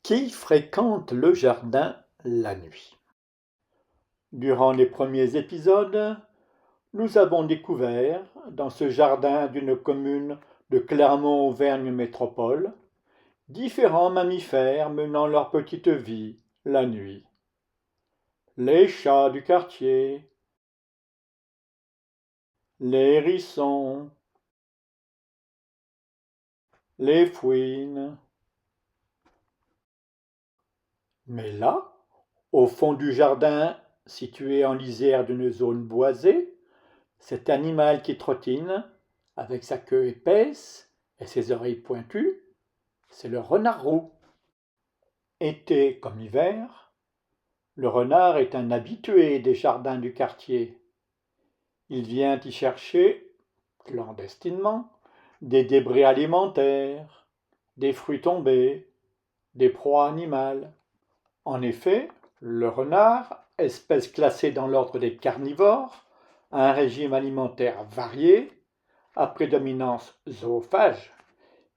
Qui fréquente le jardin la nuit? Durant les premiers épisodes, nous avons découvert, dans ce jardin d'une commune de Clermont-Auvergne Métropole, différents mammifères menant leur petite vie la nuit. Les chats du quartier, les hérissons, les fouines. Mais là, au fond du jardin, situé en lisière d'une zone boisée, cet animal qui trottine, avec sa queue épaisse et ses oreilles pointues, c'est le renard roux. Été comme hiver, le renard est un habitué des jardins du quartier. Il vient y chercher, clandestinement, des débris alimentaires, des fruits tombés, des proies animales. En effet, le renard, espèce classée dans l'ordre des carnivores, a un régime alimentaire varié, à prédominance zoophage.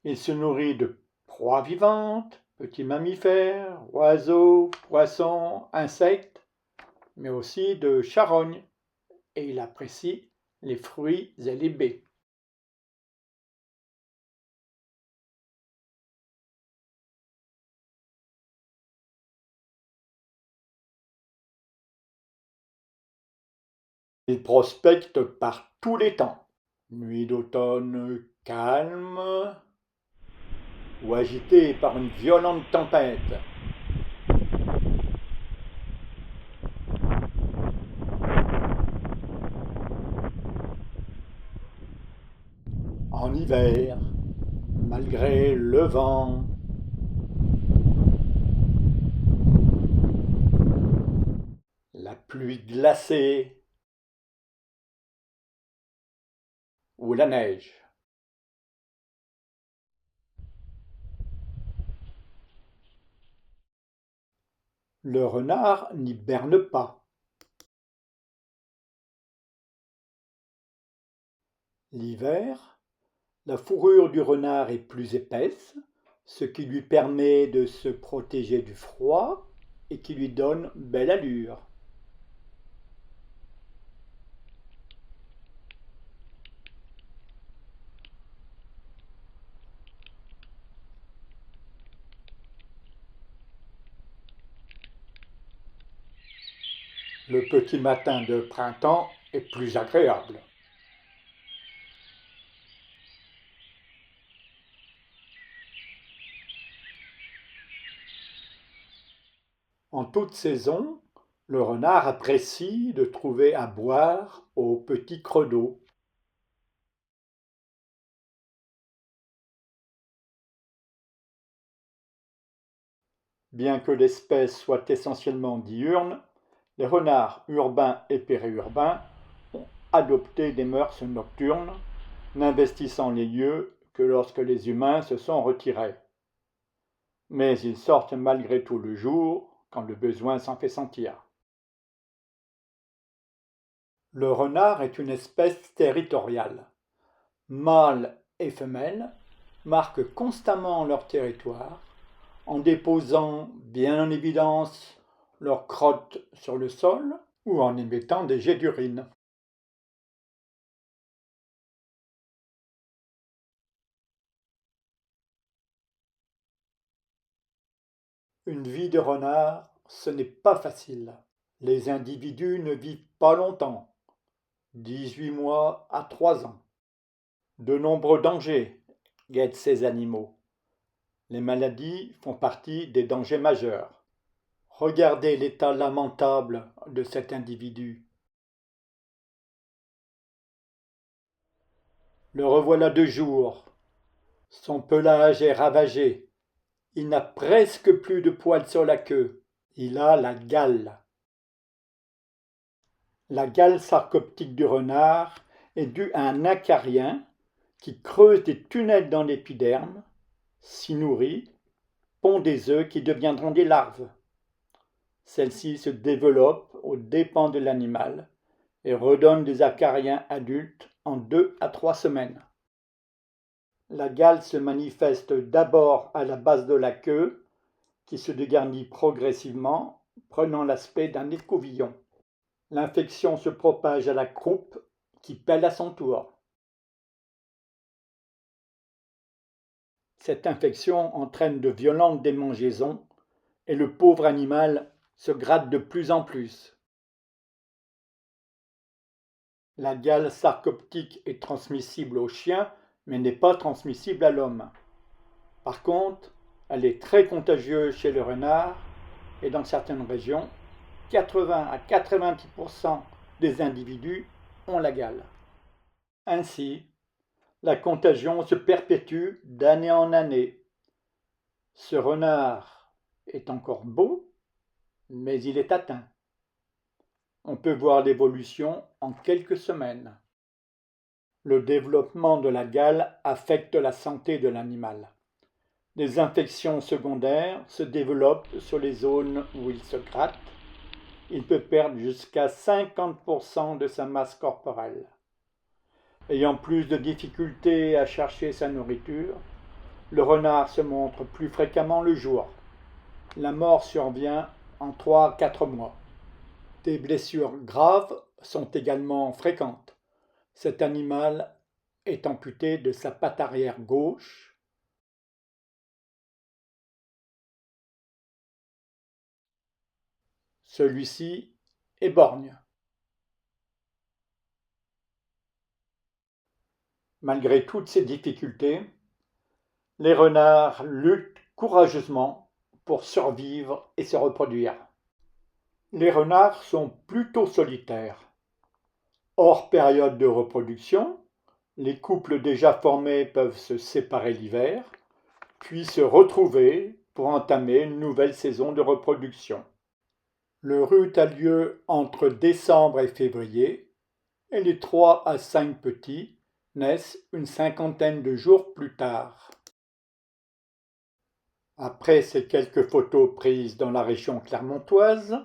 Il se nourrit de proies vivantes, petits mammifères, oiseaux, poissons, insectes, mais aussi de charognes, et il apprécie les fruits et les baies. Il prospecte par tous les temps. Nuit d'automne calme ou agitée par une violente tempête. En hiver, malgré le vent, la pluie glacée ou la neige. Le renard n'hiberne pas. L'hiver, la fourrure du renard est plus épaisse, ce qui lui permet de se protéger du froid et qui lui donne belle allure. Le petit matin de printemps est plus agréable. En toute saison, le renard apprécie de trouver à boire au petit creux d'eau. Bien que l'espèce soit essentiellement diurne, les renards urbains et périurbains ont adopté des mœurs nocturnes, n'investissant les lieux que lorsque les humains se sont retirés. Mais ils sortent malgré tout le jour quand le besoin s'en fait sentir. Le renard est une espèce territoriale. Mâles et femelles marquent constamment leur territoire en déposant bien en évidence leurs crottes sur le sol ou en émettant des jets d'urine. Une vie de renard, ce n'est pas facile. Les individus ne vivent pas longtemps, 18 mois à 3 ans. De nombreux dangers guettent ces animaux. Les maladies font partie des dangers majeurs. Regardez l'état lamentable de cet individu. Le revoilà de jour. Son pelage est ravagé. Il n'a presque plus de poils sur la queue. Il a la gale. La gale sarcoptique du renard est due à un acarien qui creuse des tunnels dans l'épiderme, s'y nourrit, pond des œufs qui deviendront des larves. Celles-ci se développent aux dépens de l'animal et redonnent des acariens adultes en 2 à 3 semaines. La gale se manifeste d'abord à la base de la queue qui se dégarnit progressivement, prenant l'aspect d'un écouvillon. L'infection se propage à la croupe qui pèle à son tour. Cette infection entraîne de violentes démangeaisons et le pauvre animal se gratte de plus en plus. La gale sarcoptique est transmissible aux chiens, mais n'est pas transmissible à l'homme. Par contre, elle est très contagieuse chez le renard et dans certaines régions, 80 à 90% des individus ont la gale. Ainsi, la contagion se perpétue d'année en année. Ce renard est encore beau, mais il est atteint. On peut voir l'évolution en quelques semaines. Le développement de la gale affecte la santé de l'animal. Des infections secondaires se développent sur les zones où il se gratte. Il peut perdre jusqu'à 50% de sa masse corporelle. Ayant plus de difficultés à chercher sa nourriture, le renard se montre plus fréquemment le jour. La mort survient en 3 à 4 mois. Des blessures graves sont également fréquentes. Cet animal est amputé de sa patte arrière gauche. Celui-ci est borgne. Malgré toutes ces difficultés, les renards luttent courageusement pour survivre et se reproduire. Les renards sont plutôt solitaires. Hors période de reproduction, les couples déjà formés peuvent se séparer l'hiver, puis se retrouver pour entamer une nouvelle saison de reproduction. Le rut a lieu entre décembre et février, et les 3 à 5 petits naissent une cinquantaine de jours plus tard. Après ces quelques photos prises dans la région clermontoise,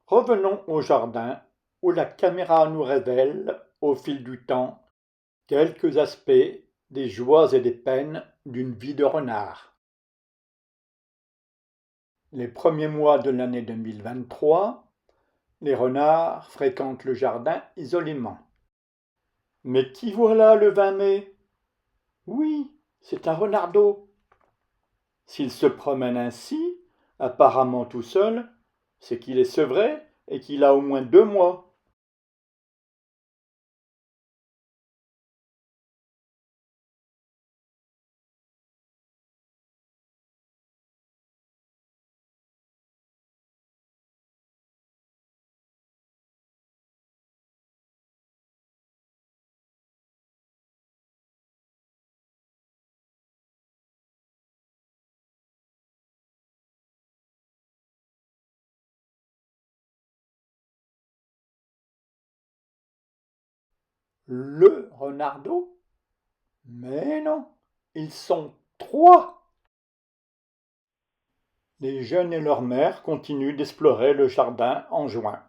revenons au jardin où la caméra nous révèle, au fil du temps, quelques aspects des joies et des peines d'une vie de renard. Les premiers mois de l'année 2023, les renards fréquentent le jardin isolément. Mais qui voilà le 20 mai? Oui, c'est un renardeau. S'il se promène ainsi, apparemment tout seul, c'est qu'il est sevré et qu'il a au moins 2 mois. Le renardeau? Mais non, ils sont 3. Les jeunes et leur mère continuent d'explorer le jardin en juin.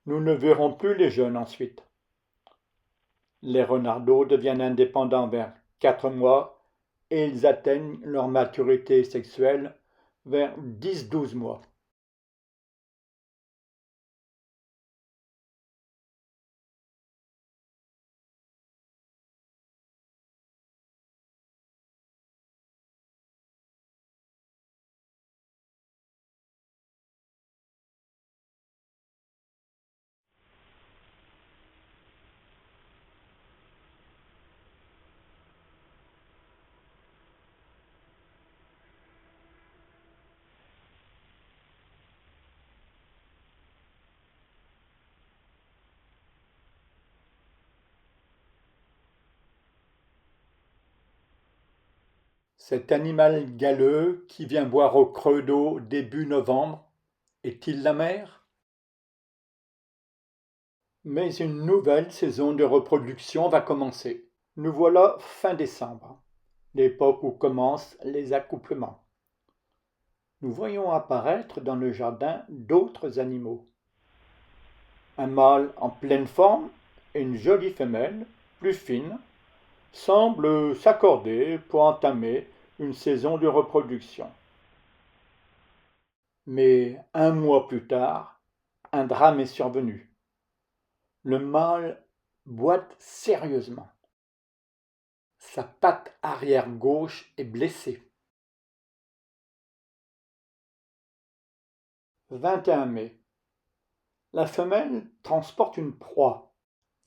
Nous ne verrons plus les jeunes ensuite. Les renardeaux deviennent indépendants vers 4 mois et ils atteignent leur maturité sexuelle vers 10-12 mois. Cet animal galeux qui vient boire au creux d'eau début novembre, est-il la mère? Mais une nouvelle saison de reproduction va commencer. Nous voilà fin décembre, l'époque où commencent les accouplements. Nous voyons apparaître dans le jardin d'autres animaux. Un mâle en pleine forme et une jolie femelle, plus fine, semblent s'accorder pour entamer une saison de reproduction. Mais un mois plus tard, un drame est survenu. Le mâle boite sérieusement. Sa patte arrière gauche est blessée. 21 mai. La femelle transporte une proie.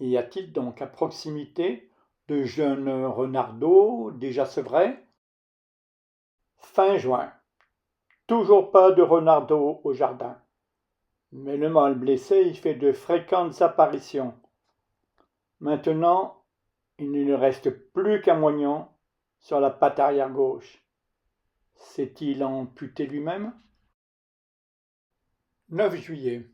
Y a-t-il donc à proximité de jeunes renardeaux déjà sevrés? Fin juin. Toujours pas de renardeaux au jardin. Mais le mâle blessé y fait de fréquentes apparitions. Maintenant, il ne lui reste plus qu'un moignon sur la patte arrière gauche. S'est-il amputé lui-même? 9 juillet.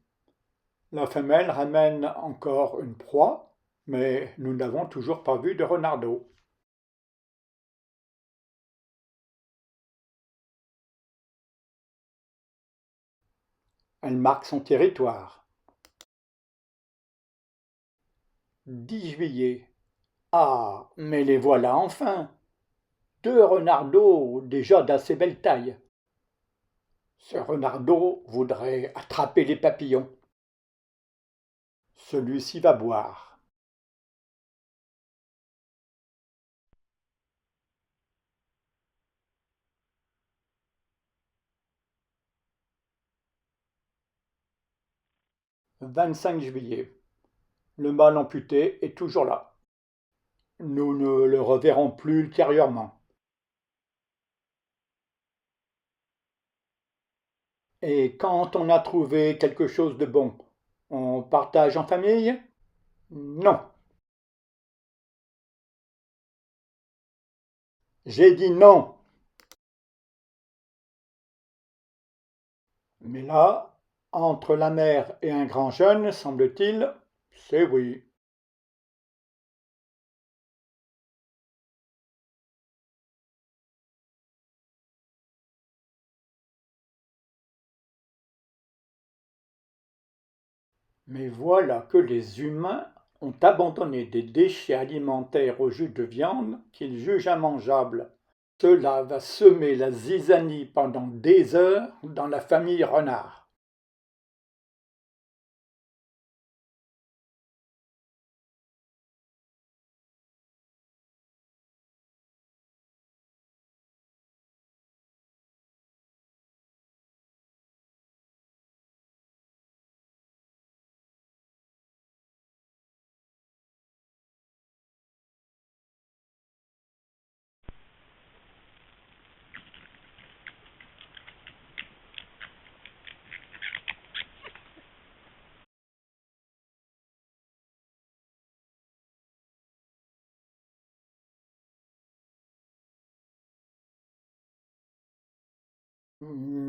La femelle ramène encore une proie, mais nous n'avons toujours pas vu de renardeau. Elle marque son territoire. 10 juillet. Ah, mais les voilà enfin! 2 renardeaux déjà d'assez belle taille. Ce renardeau voudrait attraper les papillons. Celui-ci va boire. « 25 juillet. Le mâle amputé est toujours là. Nous ne le reverrons plus ultérieurement. Et quand on a trouvé quelque chose de bon, on partage en famille? Non. J'ai dit non. Mais là, entre la mère et un grand jeune, semble-t-il, c'est oui. Mais voilà que les humains ont abandonné des déchets alimentaires au jus de viande qu'ils jugent immangeables. Cela va semer la zizanie pendant des heures dans la famille renard.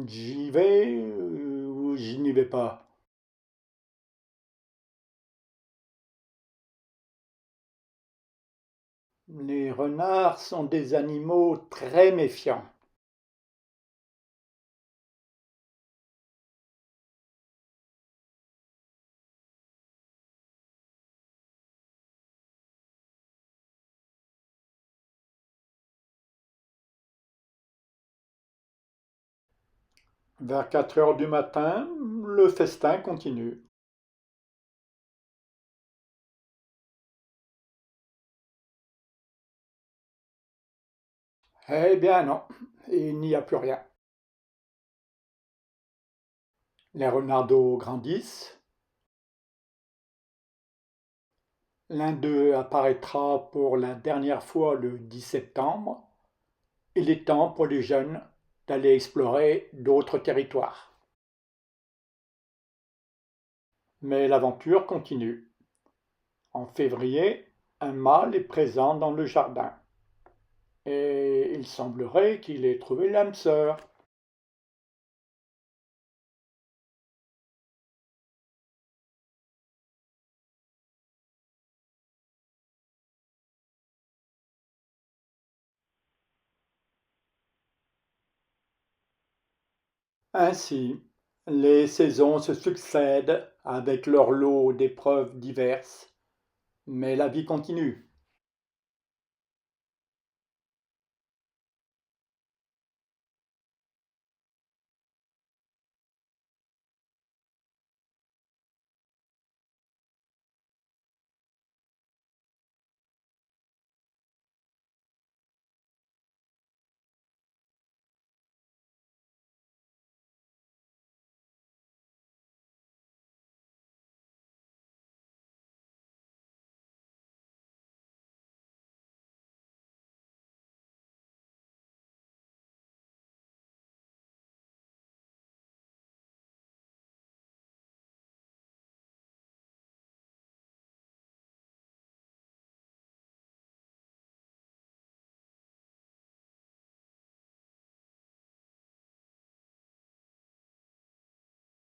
J'y vais ou je n'y vais pas? Les renards sont des animaux très méfiants. Vers 4 heures du matin, le festin continue. Eh bien non, il n'y a plus rien. Les renardeaux grandissent. L'un d'eux apparaîtra pour la dernière fois le 10 septembre. Il est temps pour les jeunes d'aller explorer d'autres territoires. Mais l'aventure continue. En février, un mâle est présent dans le jardin. Et il semblerait qu'il ait trouvé l'âme sœur. Ainsi, les saisons se succèdent avec leur lot d'épreuves diverses, mais la vie continue.